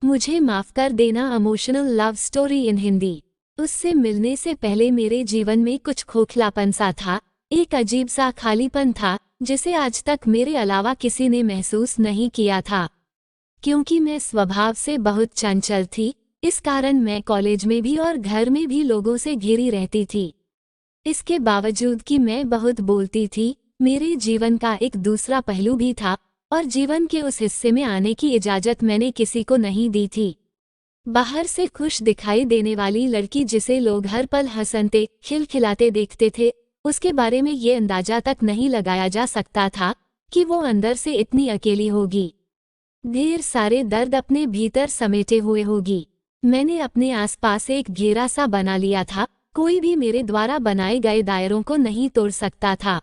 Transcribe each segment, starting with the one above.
मुझे माफ कर देना emotional love story in Hindi. उससे मिलने से पहले मेरे जीवन में कुछ खोखलापन सा था, एक अजीब सा खालीपन था जिसे आज तक मेरे अलावा किसी ने महसूस नहीं किया था। क्योंकि मैं स्वभाव से बहुत चंचल थी, इस कारण मैं कॉलेज में भी और घर में भी लोगों से घिरी रहती थी। इसके बावजूद कि मैं बहुत बोलती थी, मेरे जीवन का एक दूसरा पहलू भी था और जीवन के उस हिस्से में आने की इजाजत मैंने किसी को नहीं दी थी। बाहर से खुश दिखाई देने वाली लड़की जिसे लोग हर पल हंसते खिलखिलाते देखते थे, उसके बारे में ये अंदाजा तक नहीं लगाया जा सकता था कि वो अंदर से इतनी अकेली होगी, ढेर सारे दर्द अपने भीतर समेटे हुए होगी। मैंने अपने आसपास एक घेरा सा बना लिया था, कोई भी मेरे द्वारा बनाए गए दायरों को नहीं तोड़ सकता था।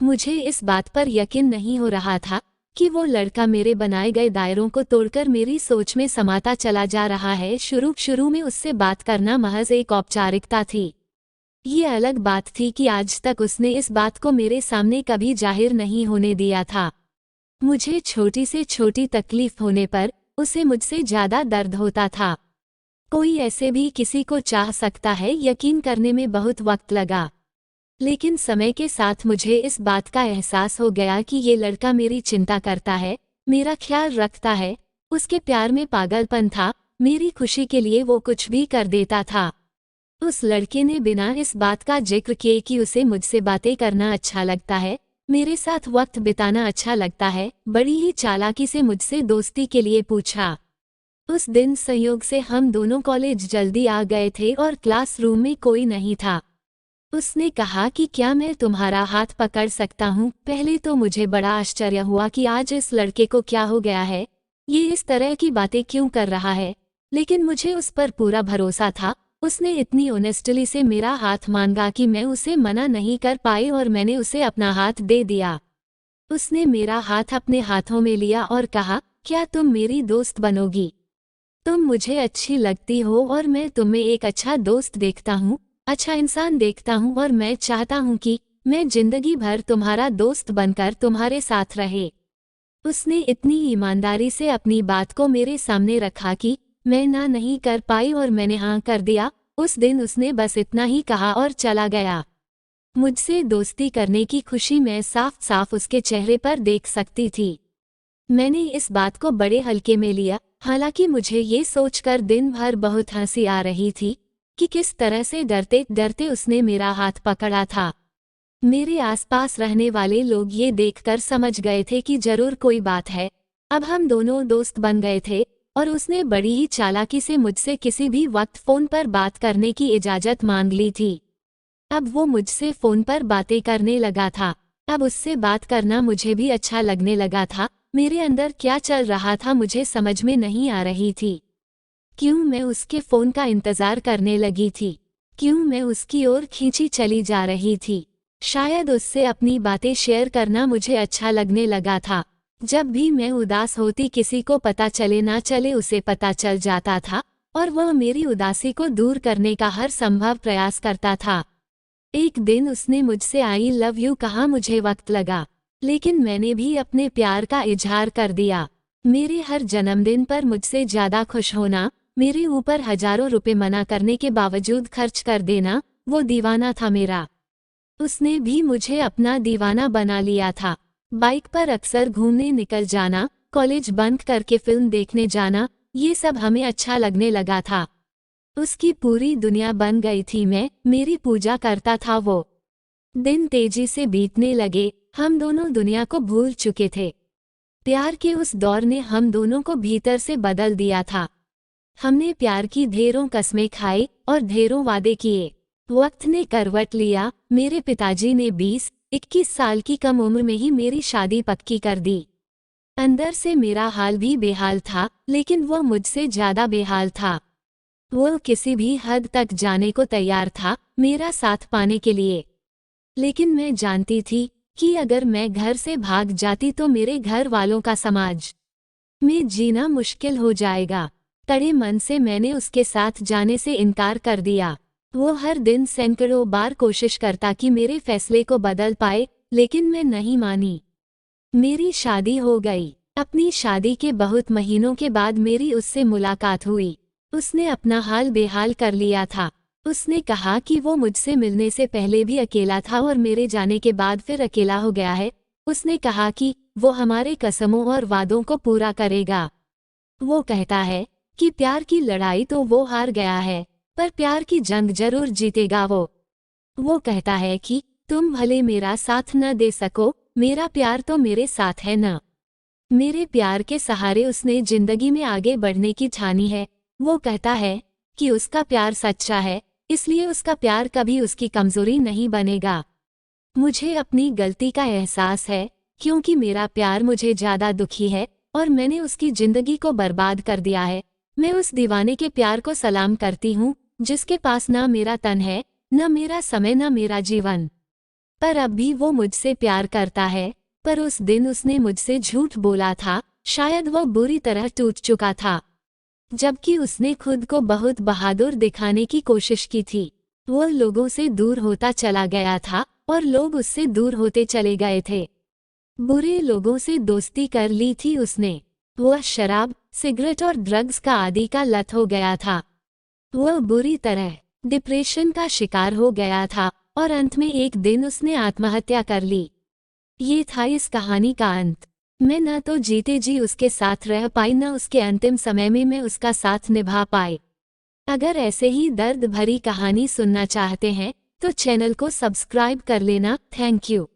मुझे इस बात पर यकीन नहीं हो रहा था कि वो लड़का मेरे बनाए गए दायरों को तोड़कर मेरी सोच में समाता चला जा रहा है। शुरू में उससे बात करना महज एक औपचारिकता थी। ये अलग बात थी कि आज तक उसने इस बात को मेरे सामने कभी जाहिर नहीं होने दिया था। मुझे छोटी से छोटी तकलीफ होने पर उसे मुझसे ज्यादा दर्द होता था। कोई ऐसे भी किसी को चाह सकता है, यकीन करने में बहुत वक्त लगा। लेकिन समय के साथ मुझे इस बात का एहसास हो गया कि ये लड़का मेरी चिंता करता है, मेरा ख्याल रखता है, उसके प्यार में पागलपन था, मेरी खुशी के लिए वो कुछ भी कर देता था। उस लड़के ने बिना इस बात का जिक्र किए कि उसे मुझसे बातें करना अच्छा लगता है, मेरे साथ वक्त बिताना अच्छा लगता है, बड़ी ही चालाकी से मुझसे दोस्ती के लिए पूछा। उस दिन संयोग से हम दोनों कॉलेज जल्दी आ गए थे और क्लासरूम में कोई नहीं था। उसने कहा कि क्या मैं तुम्हारा हाथ पकड़ सकता हूँ। पहले तो मुझे बड़ा आश्चर्य हुआ कि आज इस लड़के को क्या हो गया है, ये इस तरह की बातें क्यों कर रहा है, लेकिन मुझे उस पर पूरा भरोसा था। उसने इतनी ऑनेस्टली से मेरा हाथ मांगा कि मैं उसे मना नहीं कर पाई और मैंने उसे अपना हाथ दे दिया। उसने मेरा हाथ अपने हाथों में लिया और कहा, क्या तुम मेरी दोस्त बनोगी? तुम मुझे अच्छी लगती हो और मैं तुम्हें एक अच्छा दोस्त देखता हूँ, अच्छा इंसान देखता हूँ और मैं चाहता हूँ कि मैं जिंदगी भर तुम्हारा दोस्त बनकर तुम्हारे साथ रहे। उसने इतनी ईमानदारी से अपनी बात को मेरे सामने रखा कि मैं ना नहीं कर पाई और मैंने हाँ कर दिया। उस दिन उसने बस इतना ही कहा और चला गया। मुझसे दोस्ती करने की खुशी मैं साफ साफ उसके चेहरे पर देख सकती थी। मैंने इस बात को बड़े हल्के में लिया, हालांकि मुझे ये सोचकर दिन भर बहुत हंसी आ रही थी कि किस तरह से डरते डरते उसने मेरा हाथ पकड़ा था। मेरे आसपास रहने वाले लोग ये देखकर समझ गए थे कि जरूर कोई बात है। अब हम दोनों दोस्त बन गए थे और उसने बड़ी ही चालाकी से मुझसे किसी भी वक्त फोन पर बात करने की इजाजत मांग ली थी। अब वो मुझसे फोन पर बातें करने लगा था। अब उससे बात करना मुझे भी अच्छा लगने लगा था। मेरे अंदर क्या चल रहा था मुझे समझ में नहीं आ रही थी। क्यों मैं उसके फोन का इंतजार करने लगी थी, क्यों मैं उसकी ओर खींची चली जा रही थी। शायद उससे अपनी बातें शेयर करना मुझे अच्छा लगने लगा था। जब भी मैं उदास होती किसी को पता चले ना चले उसे पता चल जाता था और वह मेरी उदासी को दूर करने का हर संभव प्रयास करता था। एक दिन उसने मुझसे आई लव यू कहा। मुझे वक्त लगा, लेकिन मैंने भी अपने प्यार का इजहार कर दिया। मेरे हर जन्मदिन पर मुझसे ज्यादा खुश होना, मेरे ऊपर हजारों रुपए मना करने के बावजूद खर्च कर देना, वो दीवाना था मेरा। उसने भी मुझे अपना दीवाना बना लिया था। बाइक पर अक्सर घूमने निकल जाना, कॉलेज बंक करके फिल्म देखने जाना, ये सब हमें अच्छा लगने लगा था। उसकी पूरी दुनिया बन गई थी मैं, मेरी पूजा करता था वो। दिन तेजी से बीतने लगे, हम दोनों दुनिया को भूल चुके थे। प्यार के उस दौर ने हम दोनों को भीतर से बदल दिया था। हमने प्यार की ढेरों कस्में खाई और ढेरों वादे किए। वक्त ने करवट लिया, मेरे पिताजी ने 20-21 साल की कम उम्र में ही मेरी शादी पक्की कर दी। अंदर से मेरा हाल भी बेहाल था, लेकिन वह मुझसे ज्यादा बेहाल था। वो किसी भी हद तक जाने को तैयार था मेरा साथ पाने के लिए। लेकिन मैं जानती थी कि अगर मैं घर से भाग जाती तो मेरे घर वालों का समाज में जीना मुश्किल हो जाएगा। कड़े मन से मैंने उसके साथ जाने से इनकार कर दिया। वो हर दिन सैकड़ों बार कोशिश करता कि मेरे फैसले को बदल पाए, लेकिन मैं नहीं मानी। मेरी शादी हो गई। अपनी शादी के बहुत महीनों के बाद मेरी उससे मुलाकात हुई। उसने अपना हाल बेहाल कर लिया था। उसने कहा कि वो मुझसे मिलने से पहले भी अकेला था और मेरे जाने के बाद फिर अकेला हो गया है। उसने कहा कि वो हमारे कसमों और वादों को पूरा करेगा। वो कहता है कि प्यार की लड़ाई तो वो हार गया है, पर प्यार की जंग जरूर जीतेगा वो कहता है कि तुम भले मेरा साथ न दे सको, मेरा प्यार तो मेरे साथ है न। मेरे प्यार के सहारे उसने जिंदगी में आगे बढ़ने की ठानी है। वो कहता है कि उसका प्यार सच्चा है, इसलिए उसका प्यार कभी उसकी कमजोरी नहीं बनेगा। मुझे अपनी गलती का एहसास है, क्योंकि मेरा प्यार मुझे ज्यादा दुखी है और मैंने उसकी जिंदगी को बर्बाद कर दिया है। मैं उस दीवाने के प्यार को सलाम करती हूँ, जिसके पास ना मेरा तन है, न मेरा समय, न मेरा जीवन। पर अब भी वो मुझसे प्यार करता है। पर उस दिन उसने मुझसे झूठ बोला था, शायद वो बुरी तरह टूट चुका था, जबकि उसने खुद को बहुत बहादुर दिखाने की कोशिश की थी। वो लोगों से दूर होता चला गया था और लोग उससे दूर होते चले गए थे। बुरे लोगों से दोस्ती कर ली थी उसने। वह शराब, सिगरेट और ड्रग्स का आदी का लत हो गया था। वह बुरी तरह डिप्रेशन का शिकार हो गया था और अंत में एक दिन उसने आत्महत्या कर ली। ये था इस कहानी का अंत। मैं न तो जीते जी उसके साथ रह पाई, न उसके अंतिम समय में मैं उसका साथ निभा पाई। अगर ऐसे ही दर्द भरी कहानी सुनना चाहते हैं तो चैनल को सब्सक्राइब कर लेना। Thank you.